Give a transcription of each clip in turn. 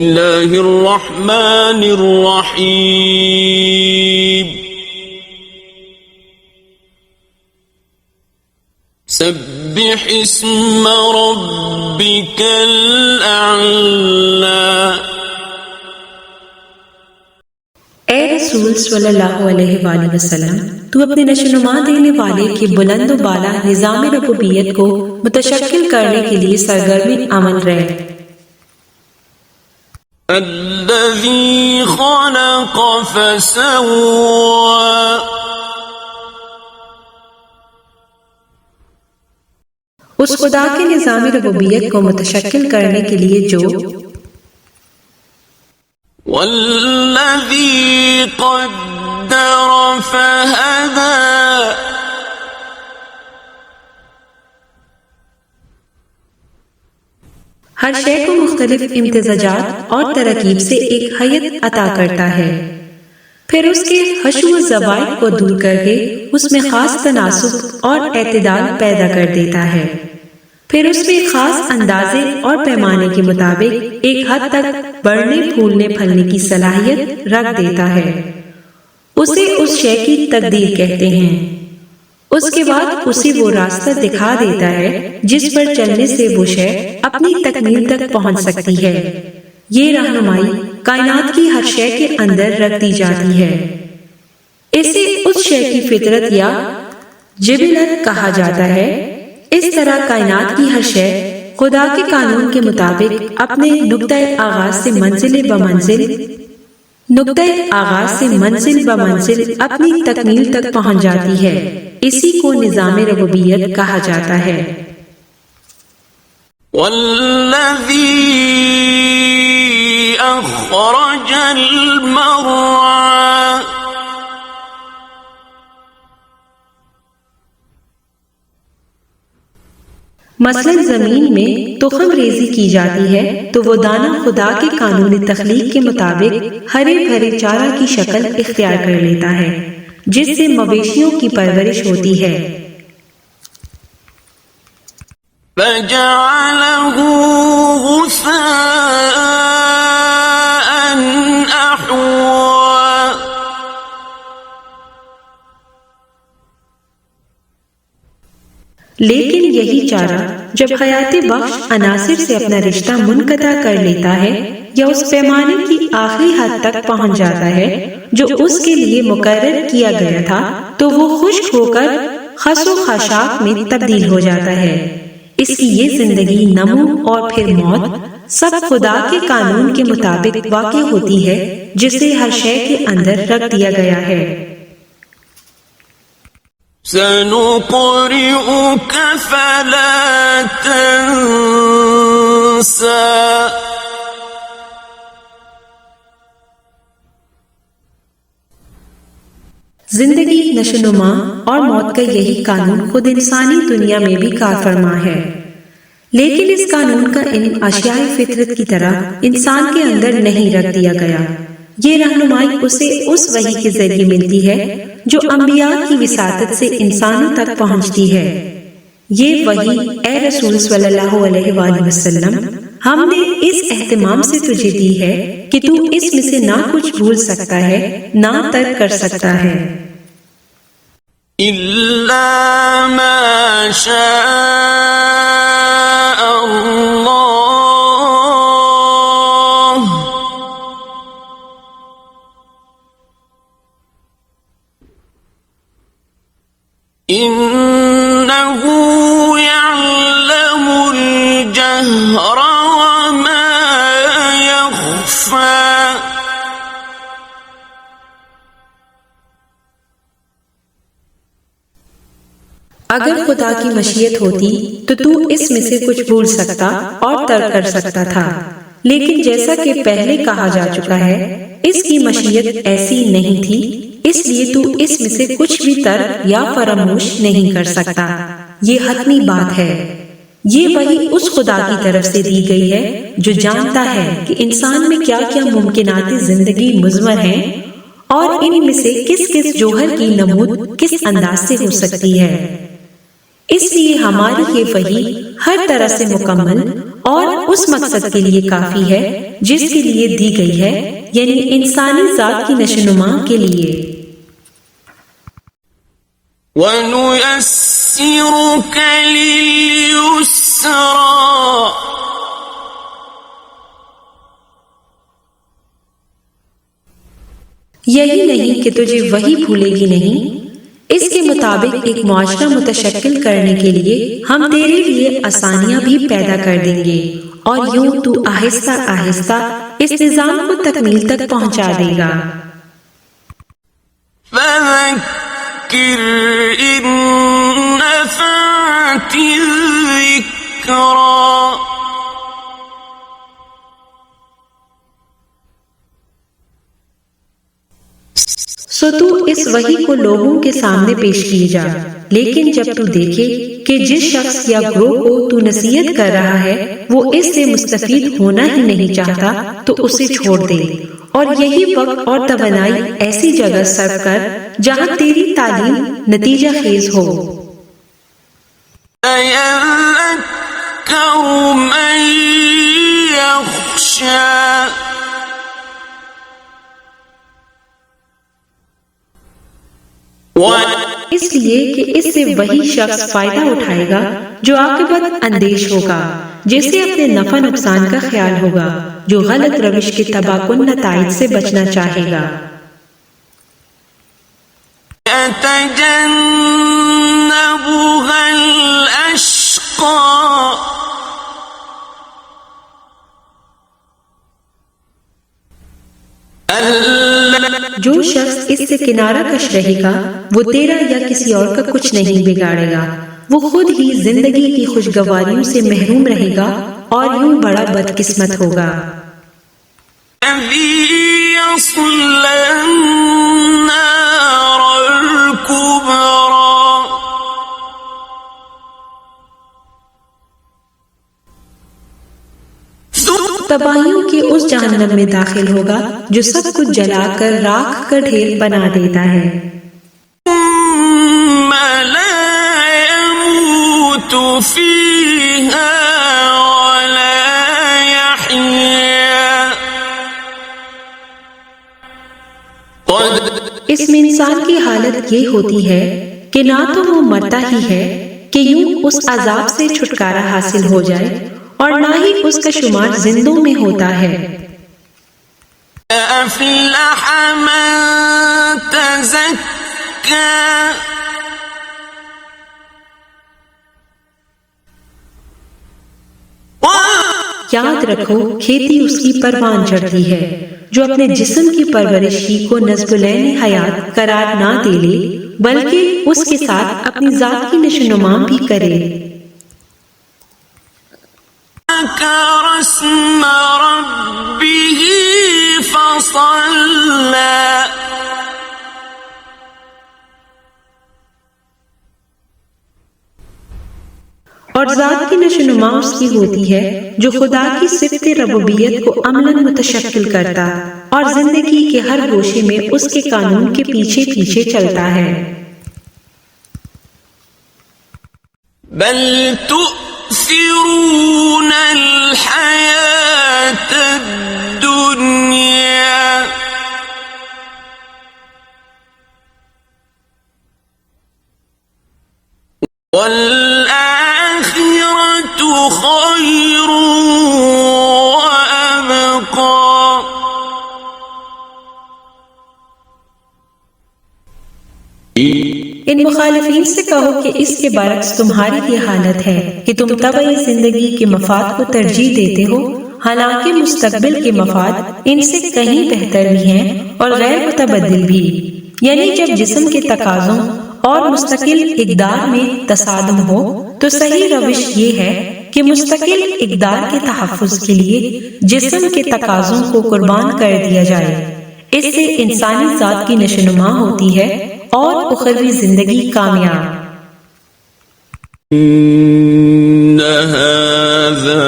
اللہ الرحمن الرحیم سبح اسم ربک الاعلی۔ اے رسول صلی اللہ علیہ وآلہ وسلم، تو اپنے نشوونما دینے والے کے بلند و بالا نظام ربوبیت کو متشکل کرنے کے لیے سرگرم عمل رہے۔ الذی خلق فسوى، اس خدا کے نظام ربوبیت کو متشکل کرنے کے لیے جو والذی قدر فہدی، ہر شے کو مختلف امتزاجات اور ترکیب سے ایک حیت عطا کرتا ہے، پھر اس کے حشو و زوائد کو دور کر کے اس میں خاص تناسب اور اعتدال پیدا کر دیتا ہے، پھر اس میں خاص اندازے اور پیمانے کے مطابق ایک حد تک بڑھنے پھولنے پھلنے کی صلاحیت رکھ دیتا ہے۔ اسے اس شے کی تقدیر کہتے ہیں۔ اس کے بعد اسے وہ راستہ دکھا دیتا ہے جس پر چلنے سے وہ شے اپنی تکمیل تک پہنچ سکتی ہے۔ یہ رہنمائی کائنات کی ہر شے کے اندر رکھ دی جاتی ہے۔ اسے اس شے کی فطرت یا جبلت کہا جاتا ہے۔ اس طرح کائنات کی ہر شے خدا کے قانون کے مطابق اپنے نقطۂ آغاز سے منزل بمنزل اپنی تکمیل تک پہنچ جاتی ہے۔ اسی کو نظام ربوبیت کہا جاتا ہے۔ والذی اخرج المرعى، مثلا زمین میں تخم ریزی کی جاتی ہے تو وہ دانہ خدا کے قانون تخلیق کے مطابق ہرے بھرے چارہ کی شکل اختیار کر لیتا ہے، جس سے مویشیوں کی پرورش ہوتی ہے۔ فجعلہ غثاء احوا، لیکن یہی چارہ جب حیات بخش عناصر سے اپنا رشتہ منقطع کر لیتا ہے یا اس پیمانے کی آخری حد تک پہنچ جاتا ہے جو اس کے لیے مقرر کیا گیا تھا، تو وہ خشک ہو کر خس و خاشاک میں تبدیل ہو جاتا ہے۔ اس کی یہ زندگی، نمو اور پھر موت سب خدا کے قانون کے مطابق واقع ہوتی ہے جسے ہر شے کے اندر رکھ دیا گیا ہے۔ سنقرئک فلا تنسى، زندگی، نشوونما اور موت کا یہی قانون خود انسانی دنیا میں بھی کار فرما ہے، لیکن اس قانون کا علم اشیاء فطرت کی طرح انسان کے اندر نہیں رکھ دیا گیا۔ یہ رہنمائی اسے اس وحی کے ذریعے ملتی ہے جو انبیاء کی وساطت سے انسانوں تک پہنچتی ہے۔ یہ وحی اے رسول صلی اللہ علیہ وآلہ وسلم ہم نے اس اہتمام سے تجھے دی ہے کہ تو اس میں سے نہ کچھ بھول سکتا ہے نہ ترک کر سکتا ہے۔ الا ما شاء اللہ، انہ یعلم الجہر وما یخفی، اگر خدا کی مشیت ہوتی تو تو اس میں سے کچھ بھول سکتا اور ترک کر سکتا تھا، لیکن جیسا کہ پہلے کہا جا چکا ہے اس کی مشیت ایسی نہیں تھی، اس لیے تو اس میں سے کچھ بھی ترک یا فراموش نہیں کر سکتا۔ یہ حتمی بات ہے۔ یہ وحی اس خدا کی طرف سے دی گئی ہے جو جانتا ہے کہ انسان میں کیا کیا ممکنات زندگی مضمر ہیں اور ان میں سے کس کس جوہر کی نمود کس انداز سے ہو سکتی ہے۔ اس لیے ہماری یہ وحی ہر طرح سے مکمل اور اس مقصد کے لیے کافی ہے جس کے لیے دی گئی ہے، یعنی انسانی ذات کی نشوونما کے لیے۔ وَنُيَسِّرُكَ لِلْيُسْرَىٰ یہی نہیں کہ تجھے وہی بھولے گی نہیں، اس کے مطابق ایک معاشرہ متشکل کرنے کے لیے ہم تیرے لیے آسانیاں بھی پیدا کر دیں گے، اور یوں تو آہستہ آہستہ اس نظام کو تکمیل تک پہنچا دے گا۔ فَذَكِّرْ إِن نَّفَعَتِ الذِّكْرَىٰ سو تو اس وحی کو لوگوں کے سامنے پیش کیے جا، لیکن جب تو دیکھے کہ جس شخص یا گروہ کو تو نصیحت کر رہا ہے وہ اس سے مستفید ہونا ہی نہیں چاہتا تو اسے چھوڑ دے، اور یہی وقت اور توانائی ایسی جگہ صرف کر جہاں تیری تعلیم نتیجہ خیز ہو۔ سَيَذَّكَّرُ مَن يَخْشَىٰ اس لیے کہ اس سے وہی شخص فائدہ اٹھائے گا جو عاقبت اندیش ہوگا، جسے اپنے نفع نقصان کا خیال ہوگا، جو غلط روش کے تباہ کن نتائج سے بچنا چاہے گا۔ يَتَجَنَّبُهَا الْأَشْقَى جو شخص اس سے کنارہ کش رہے گا وہ تیرا یا کسی اور کا کچھ نہیں بگاڑے گا، وہ خود ہی زندگی کی خوشگواریوں سے محروم رہے گا اور یوں بڑا بدقسمت ہوگا۔ الَّذِي يَصْلَى النَّارَ الْكُبْرَىٰ تباہیوں کے اس جہنم میں داخل ہوگا جو سب کچھ جلا کر راکھ کا ڈھیر بنا دیتا ہے۔ ثُمَّ لَا يَمُوتُ فِيهَا وَلَا يَحْيَىٰ اس میں انسان کی حالت یہ ہوتی ہے کہ نہ تو وہ مرتا ہی ہے کہ یوں اس عذاب سے چھٹکارا حاصل ہو جائے، اور نہ ہی اس کا شمار زندوں میں ہوتا ہے۔ أَفْلَحَ مَن تَزَكَّىٰ یاد رکھو کھیتی اس کی پروان چڑھتی ہے جو اپنے جسم کی پرورش ہی کو نصب العین حیات قرار نہ دے لے بلکہ اس کے ساتھ اپنی ذات کی نشوونما بھی کرے۔ ذَكَرَ اسْمَ رَبِّهِ فَصَلَّىٰ اور ذات کی نشوونما اس کی ہوتی ہے جو خدا کی صفت ربوبیت کو عملاً متشکل کرتا اور زندگی کے ہر گوشے میں اس کے قانون کے پیچھے پیچھے چلتا ہے۔ بل تؤثرون الحياة الدنيا والآخرة خير وأبقى ان مخالفین سے کہو کہ اس کے برعکس تمہاری یہ حالت ہے کہ تم طبعی زندگی کے مفاد کو ترجیح دیتے ہو، حالانکہ مستقبل کے مفاد ان سے کہیں بہتر بھی ہیں اور غیر متبدل بھی، یعنی جب جسم کے تقاضوں اور مستقل اقدار میں تصادم ہو تو صحیح روش یہ ہے کہ مستقل اقدار کے تحفظ کے لیے جسم کے تقاضوں کو قربان کر دیا جائے۔ اس سے انسانی ذات کی نشوونما ہوتی ہے اور اخروی زندگی کامیاب۔ إن هذا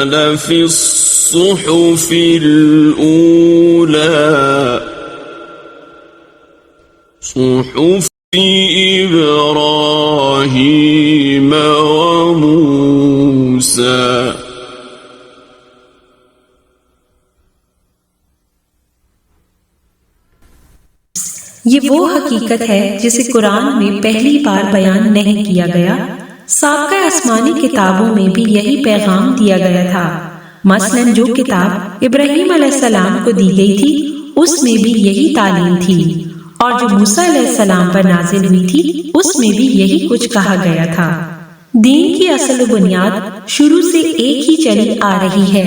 لفي الصحف الأولى صحف إبراهيم وموسى یہ وہ حقیقت ہے جسے قرآن میں پہلی بار بیان نہیں کیا گیا۔ سابقہ آسمانی کتابوں میں بھی یہی پیغام دیا گیا تھا۔ مثلاً جو کتاب ابراہیم علیہ السلام کو دی گئی تھی اس میں بھی یہی تعلیم تھی، اور جو موسیٰ علیہ السلام پر نازل ہوئی تھی اس میں بھی یہی کچھ کہا گیا تھا۔ دین کی اصل و بنیاد شروع سے ایک ہی چلی آ رہی ہے۔